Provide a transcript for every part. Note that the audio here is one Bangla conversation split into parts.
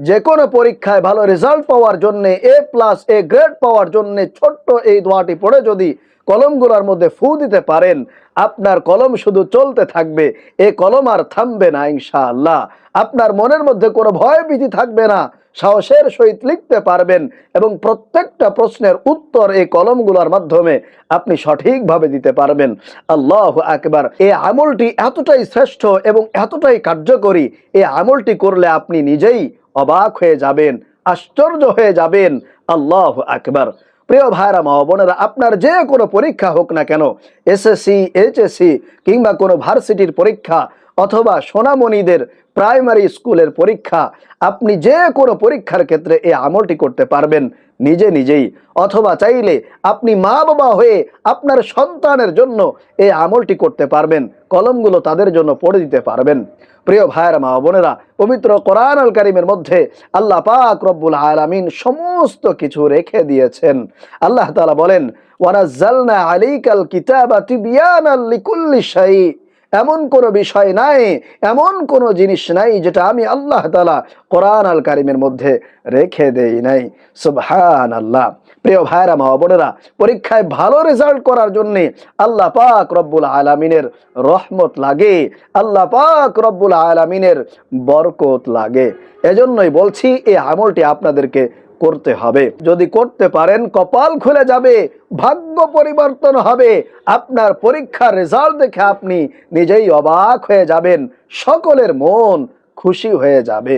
যে কোনো পরীক্ষায় ভালো রেজাল্ট পাওয়ার জন্য, A+ গ্রেড পাওয়ার জন্য ছোট্ট এই দোয়াটি পড়ে যদি কলমগুলোর মধ্যে ফু দিতে পারেন, আপনার কলম শুধু চলতে থাকবে, এই কলম আর থামবে না ইনশাআল্লাহ। আপনার মনের মধ্যে কোনো ভয় ভীতি থাকবে না, সাহসের সহিত লিখতে পারবেন এবং প্রত্যেকটা প্রশ্নের উত্তর এই কলমগুলোর মাধ্যমে আপনি সঠিকভাবে দিতে পারবেন। আল্লাহু আকবার। এই আমলটি এতটাই শ্রেষ্ঠ এবং এতটাই কার্যকরী, এই আমলটি করলে আপনি নিজেই অবাক হয়ে যাবেন, আশ্চর্য হয়ে যাবেন। আল্লাহু আকবার। প্রিয় ভাইরা মা বোনেরা, আপনার যে কোনো পরীক্ষা হোক না কেন, SSC, HSC কিংবা কোনো ভার্সিটির পরীক্ষা অথবা সোনামণিদের প্রাইমারি স্কুলের পরীক্ষা, আপনি যে কোনো পরীক্ষার ক্ষেত্রে এই আমলটি করতে পারবেন নিজে নিজেই, অথবা চাইলে আপনি মা বাবা হয়ে আপনার সন্তানের জন্য এই আমলটি করতে পারবেন, কলমগুলো তাদের জন্য পড়ে দিতে পারবেন। প্রিয় ভাইয়েরা মা বোনেরা, পবিত্র কোরআন আল কারীমের মধ্যে আল্লাহ পাক রব্বুল আলামিন সমস্ত কিছু রেখে দিয়েছেন। আল্লাহ তাআলা বলেন, ওয়ানাজ্জালনা আলাইকাল কিতাবা তিবয়ানাল লিকুল্লি শাই। এমন কোনো বিষয় নাই, এমন কোনো জিনিস নাই যেটা আমি আল্লাহ তাআলা কোরআন আল কারীমের মধ্যে রেখে দেই নাই। সুবহানাল্লাহ। প্রিয় ভাইরা মা বোনেরা, পরীক্ষায় ভালো রেজাল্ট করার জন্য আল্লাহ পাক রব্বুল আলামিনের রহমত লাগে, আল্লাহ পাক রব্বুল আলামিনের বরকত লাগে। এজন্যই বলছি এই আমলটি আপনাদেরকে করতে হবে। যদি করতে পারেন কপাল খুলে যাবে, ভাগ্য পরিবর্তন হবে। আপনার পরীক্ষার রেজাল্ট দেখে আপনি নিজেই অবাক হয়ে যাবেন, সকলের মন খুশি হয়ে যাবে।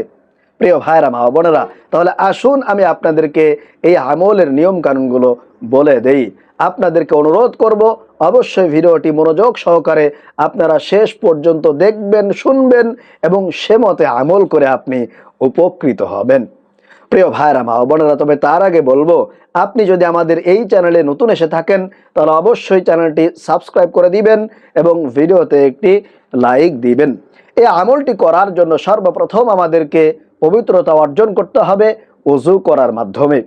প্রিয় ভাইরা মা বোনেরা, তাহলে আসুন আমি আপনাদেরকে এই আমলের নিয়ম কানুনগুলো বলে দেই। আপনাদেরকে অনুরোধ করব, অবশ্যই ভিডিওটি মনোযোগ সহকারে আপনারা শেষ পর্যন্ত দেখবেন, শুনবেন এবং সে মতে আমল করে আপনি উপকৃত হবেন। প্রিয় ভাইরা মা বোনেরা, তবে তার আগে বলবো, আপনি যদি আমাদের এই চ্যানেলে নতুন এসে থাকেন তাহলে অবশ্যই চ্যানেলটি সাবস্ক্রাইব করে দিবেন এবং ভিডিওতে একটি লাইক দিবেন। এই আমলটি করার জন্য সর্বপ্রথম আমাদেরকে পবিত্রতা অর্জন করতে হবে ওযু করার মাধ্যমে।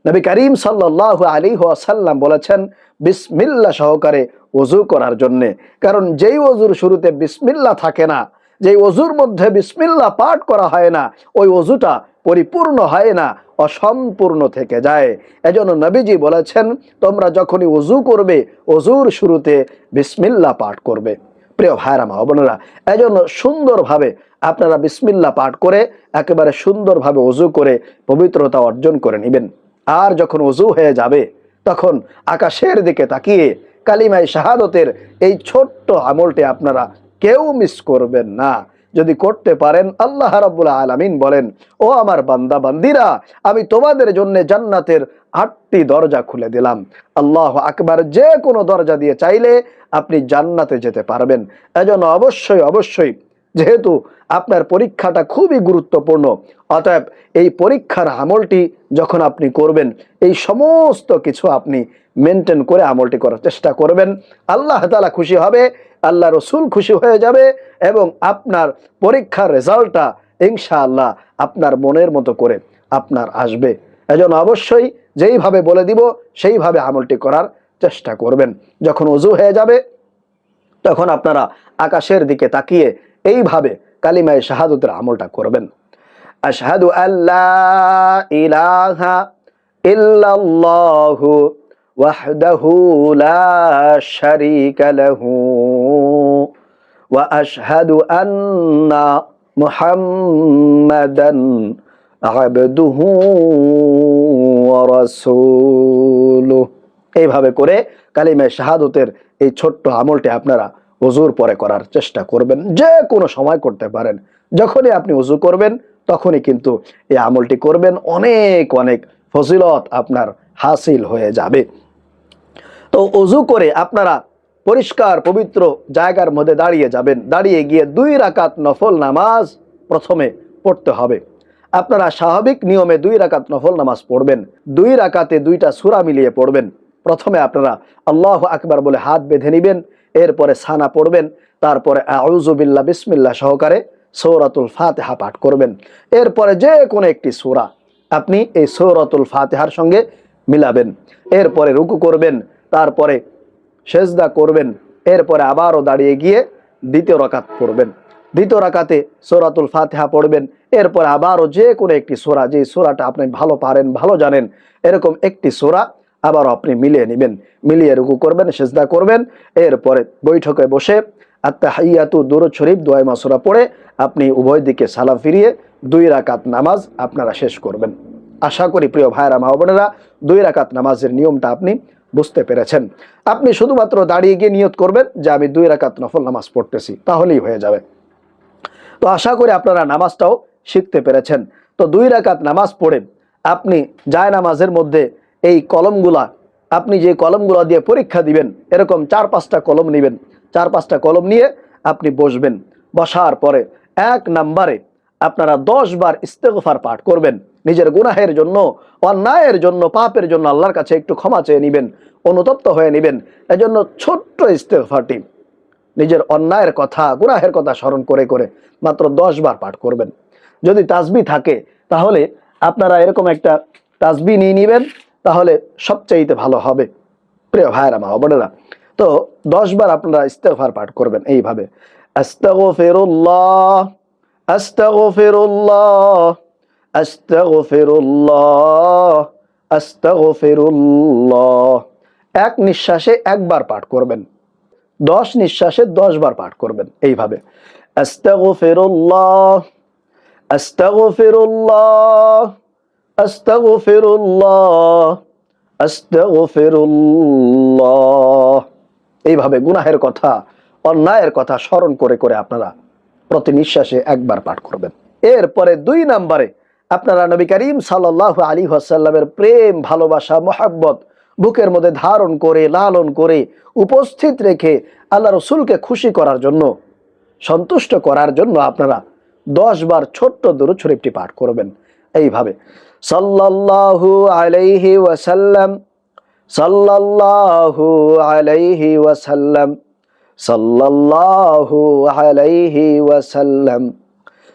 নবী করিম সাল্লাল্লাহু আলাইহি ওয়াসাল্লাম বলেছেন বিসমিল্লাহ সহকারে ওযু করার জন্য। কারণ যেই ওযুর শুরুতে বিসমিল্লাহ থাকে না, যেই ওযুর মধ্যে বিসমিল্লাহ পাঠ করা হয় না, ওই ওযুটা পরিপূর্ণ হয় না, অসম্পূর্ণ থেকে যায়। এজন্য নবীজি বলেছেন, তোমরা যখনই ওযু করবে ওযুর শুরুতে বিসমিল্লাহ পাঠ করবে। প্রিয় ভাইরা মা বোনেরা, এজন্য সুন্দরভাবে আপনারা বিসমিল্লাহ পাঠ করে একেবারে সুন্দরভাবে ওযু করে পবিত্রতা অর্জন করে নেবেন। আর যখন ওযু হয়ে যাবে তখন আকাশের দিকে তাকিয়ে কালিমায়ে শাহাদাতের এই ছোট্ট আমলটি আপনারা কেউ মিস করবেন না। যদি করতে পারেন, আল্লাহ রাব্বুল আলামিন বলেন, ও আমার বান্দা বান্দিরা, আমি তোমাদের জন্য জান্নাতের 8টি দরজা খুলে দিলাম। আল্লাহু আকবার। যে কোনো দরজা দিয়ে চাইলে আপনি জান্নাতে যেতে পারবেন। এজন্য অবশ্যই অবশ্যই, যেহেতু আপনার পরীক্ষাটা খুবই গুরুত্বপূর্ণ, অতএব এই পরীক্ষার আমলটি যখন আপনি করবেন, এই সমস্ত কিছু আপনি মেনটেন করে আমলটি করার চেষ্টা করবেন। আল্লাহ তাআলা খুশি হবে, আল্লাহ রসুল খুশি হয়ে যাবে এবং আপনার পরীক্ষার রেজাল্টটা ইনশাআল্লাহ আপনার মনের মতো করে আপনার আসবে। এজন্য অবশ্যই যেইভাবে বলে দিব সেইভাবে আমলটি করার চেষ্টা করবেন। যখন ওযু হয়ে যাবে তখন আপনারা আকাশের দিকে তাকিয়ে এইভাবে কালিমায়ে শাহাদাতের আমলটা করবেন। আশহাদু আল্লা ইলাহা ইল্লাল্লাহু ওয়াহদাহু লা শারীকা লাহু ওয়া আশহাদু আন্না মুহাম্মাদান আবদুহু ওয়া রাসূলুহু। এইভাবে করে কালিমায়ে শাহাদাতের এই ছোট্ট আমলটি আপনারা ওযুর পরে করার চেষ্টা করবেন। যে কোনো সময় করতে পারেন, যখনই আপনি ওযু করবেন তখনই কিন্তু এই আমলটি করবেন। অনেক অনেক ফজিলত আপনার হাসিল হয়ে যাবে। তো ওযু করে আপনারা পরিষ্কার পবিত্র জায়গার মধ্যে দাঁড়িয়ে যাবেন। দাঁড়িয়ে গিয়ে 2 রাকাত নফল নামাজ প্রথমে পড়তে হবে। আপনারা স্বাভাবিক নিয়মে 2 রাকাত নফল নামাজ পড়বেন। 2 রাকাতে 2টা সূরা মিলিয়ে পড়বেন। প্রথমে আপনারা আল্লাহু আকবার বলে হাত বেঁধে নেবেন, এরপরে সানা পড়বেন, তারপরে আউযু বিল্লাহ বিসমিল্লাহ সহকারে সূরাতুল ফাতিহা পাঠ করবেন। এরপরে যে কোনো একটি সূরা আপনি এই সূরাতুল ফাতিহার সঙ্গে মিলাবেন। এরপরে রুকু করবেন, তারপরে সেজদা করবেন, এরপরে আবারও দাঁড়িয়ে গিয়ে 2য় রাকাত পড়বেন। দ্বিতীয় রাকাতে সূরাতুল ফাতিহা পড়বেন, এরপর আবারও যে কোনো একটি সূরা, যে সূরাটা আপনি ভালো পারেন, ভালো জানেন, এরকম একটি সূরা আবারও আপনি মিলিয়ে নেবেন, মিলিয়ে রুকু করবেন, সিজদা করবেন। এরপরে বৈঠকে বসে আত্তাহিয়াতু দুরূদ শরীফ দোয়া মাসুরা পড়ে আপনি উভয় দিকে সালাম ফিরিয়ে 2 রাকাত নামাজ আপনারা শেষ করবেন। আশা করি প্রিয় ভাইরা মা বোনেরা 2 রাকাত নামাজের নিয়মটা আপনি বুঝতে পেরেছেন। আপনি শুধুমাত্র দাঁড়িয়ে গিয়ে নিয়ত করবেন যে আমি 2 রাকাত নফল নামাজ পড়তেছি, তাহলেই হয়ে যাবে। তো আশা করি আপনারা নামাজটাও শিখতে পেরেছেন। তো 2 রাকাত নামাজ পড়ে আপনি যায় নামাজের মধ্যে এই কলমগুলা, আপনি যে কলমগুলা দিয়ে পরীক্ষা দিবেন, এরকম 4-5টা কলম নেবেন। 4-5টা কলম নিয়ে আপনি বসবেন। বসার পরে 1 নম্বরে আপনারা 10 বার ইস্তেগফার পাঠ করবেন। নিজের গুনাহের জন্য, অন্যায়ের জন্য, পাপের জন্য আল্লাহর কাছে একটু ক্ষমা চেয়ে নেবেন, অনুতপ্ত হয়ে নেবেন। এজন্য ছোট্ট ইস্তেগফারটি নিজের অন্যায়ের কথা, গুনাহের কথা স্মরণ করে করে মাত্র 10 বার পাঠ করবেন। যদি তাসবিহ থাকে তাহলে আপনারা এরকম একটা তাসবিহ নিয়ে নেবেন, তাহলে সবচাইতে ভালো হবে প্রিয় ভাইরা মা বোনেরা। তো 10 বার আপনারা ইস্তেগফার পাঠ করবেন এইভাবে, আস্তাগফিরুল্লাহ, আস্তাগফিরুল্লাহ, আস্তাগফিরুল্লাহ, আস্তাগফিরুল্লাহ। এক নিঃশ্বাসে একবার পাঠ করবেন, 10 নিঃশ্বাসে 10 বার পাঠ করবেন এইভাবে, আস্তাগফিরুল্লাহ, আস্তাগফিরুল্লাহ, আস্তাগফিরুল্লাহ, আস্তাগফিরুল্লাহ। এইভাবে গুনাহের কথা, অন্যায়ের কথা স্মরণ করে করে আপনারা প্রতি নিঃশ্বাসে একবার পাঠ করবেন। এরপরে 2 নম্বরে আপনারা নবী করিম সাল্লাল্লাহু আলাইহি ওয়াসাল্লামের প্রেম, ভালোবাসা, মহব্বত বুকের মধ্যে ধারণ করে, লালন করে, উপস্থিত রেখে আল্লাহ রসুলকে খুশি করার জন্য, সন্তুষ্ট করার জন্য আপনারা 10 বার ছোট্ট দুরূদ শরীফটি পাঠ করবেন এইভাবে, সাল্লাল্লাহু আলাইহি ওয়াসাল্লাম, সাল্লাল্লাহু আলাইহি ওয়াসাল্লাম, সাল্লাল্লাহু আলাইহি ওয়াসাল্লাম,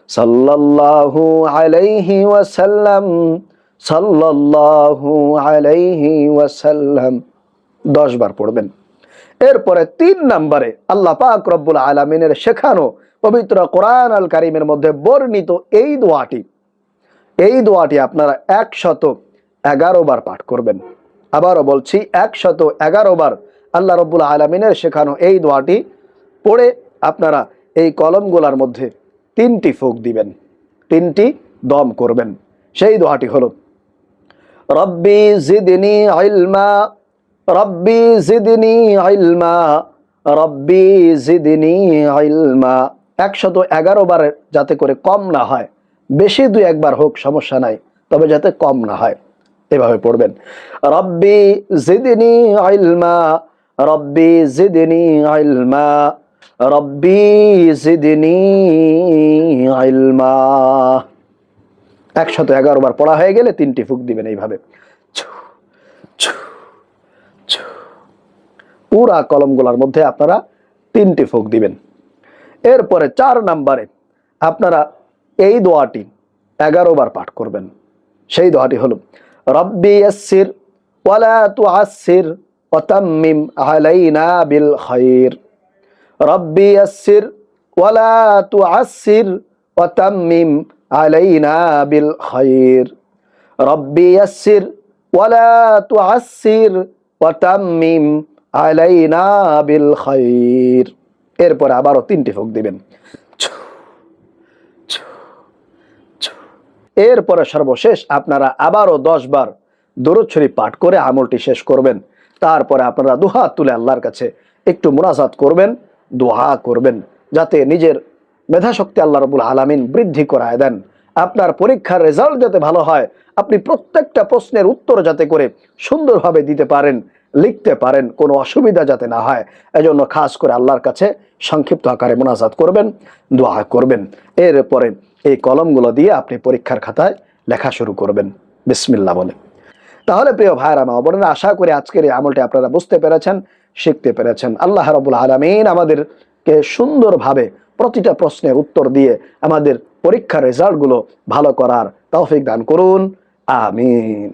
সাল্লাল্লাহু আলাইহি ওয়াসাল্লাম, সাল্লাল্লাহু আলাইহি ওয়াসাল্লাম 10 বার পড়বেন। এরপরে 3 নম্বরে আল্লাহ পাক রব্বুল আলামিনের শেখানো পবিত্র কোরআন আল কারীমের মধ্যে বর্ণিত এই দোয়াটি আপনারা 111 বার পাঠ করবেন। আবারও বলছি, 111 বার আল্লাহ রব্বুল আলামিনের শেখানো এই দোয়াটি পড়ে আপনারা এই কলমগুলার মধ্যে 3টি ফুঁক দিবেন, 3টি দম করবেন। সেই দোয়াটি হলো, রব্বি জিদনি ইলমা, রব্বি জিদনি ইলমা, রব্বি জিদনি ইলমা। 111 বার যাতে করে কম না হয়, বেশি 2-1 বার হোক সমস্যা নাই, তবে যাতে কম না হয়, এভাবে পড়বেন, রব্বি জিদনি ইলমা, রব্বি জিদনি ইলমা, রব্বি জিদনি ইলমা। 111 বার পড়া হয়ে গেলে 3টি ফুঁক দিবেন এইভাবে, পুরা কলমগুলার মধ্যে আপনারা 3টি ফুঁক দিবেন। এরপরে 4 নম্বরে আপনারা এই দোয়াটি 11 বার পাঠ করবেন। সেই দোয়াটি হলো, রব্বি ইয়াসসির ওয়ালা তুআসসির ওয়া তাম্মিম আলাইনা বিল খায়র, রব্বি ইয়াসসির ওয়ালা তুআসসির ওয়া তাম্মিম আলাইনা বিল খায়র, রব্বি ইয়াসসির ওয়ালা তুআসসির ওয়া তাম্মিম আলাইনা বিল খায়র। এরপর আবারও 3টি ফুঁক দিবেন। এরপরে সর্বশেষ আপনারা আবারও 10 বার দরুদ শরীফ পাঠ করে আমলটি শেষ করবেন। তারপরে আপনারা দুহাত তুলে আল্লাহর কাছে একটু মুনাজাত করবেন, দোয়া করবেন, যাতে নিজের মেধাশক্তি আল্লাহ রাব্বুল আলামিন বৃদ্ধি করায় দেন, আপনার পরীক্ষার রেজাল্ট যাতে ভালো হয়, আপনি প্রত্যেকটা প্রশ্নের উত্তর যাতে করে সুন্দরভাবে দিতে পারেন, লিখতে পারেন, কোনো অসুবিধা যাতে না হয়, এজন্য খাস করে আল্লাহর কাছে সংক্ষিপ্ত আকারে মুনাজাত করবেন, দোয়া করবেন। এরপরে এই কলমগুলো দিয়ে আপনি পরীক্ষার খাতায় লেখা শুরু করবেন বিসমিল্লাহ বলে। তাহলে প্রিয় ভাইরা মা বোনেরা, আশা করি আজকের এই আমলটি আপনারা বুঝতে পেরেছেন, শিখতে পেরেছেন। আল্লাহ রাব্বুল আলামিন আমাদেরকে সুন্দরভাবে প্রতিটা প্রশ্নের উত্তর দিয়ে আমাদের পরীক্ষার রেজাল্টগুলো ভালো করার তৌফিক দান করুন, আমিন।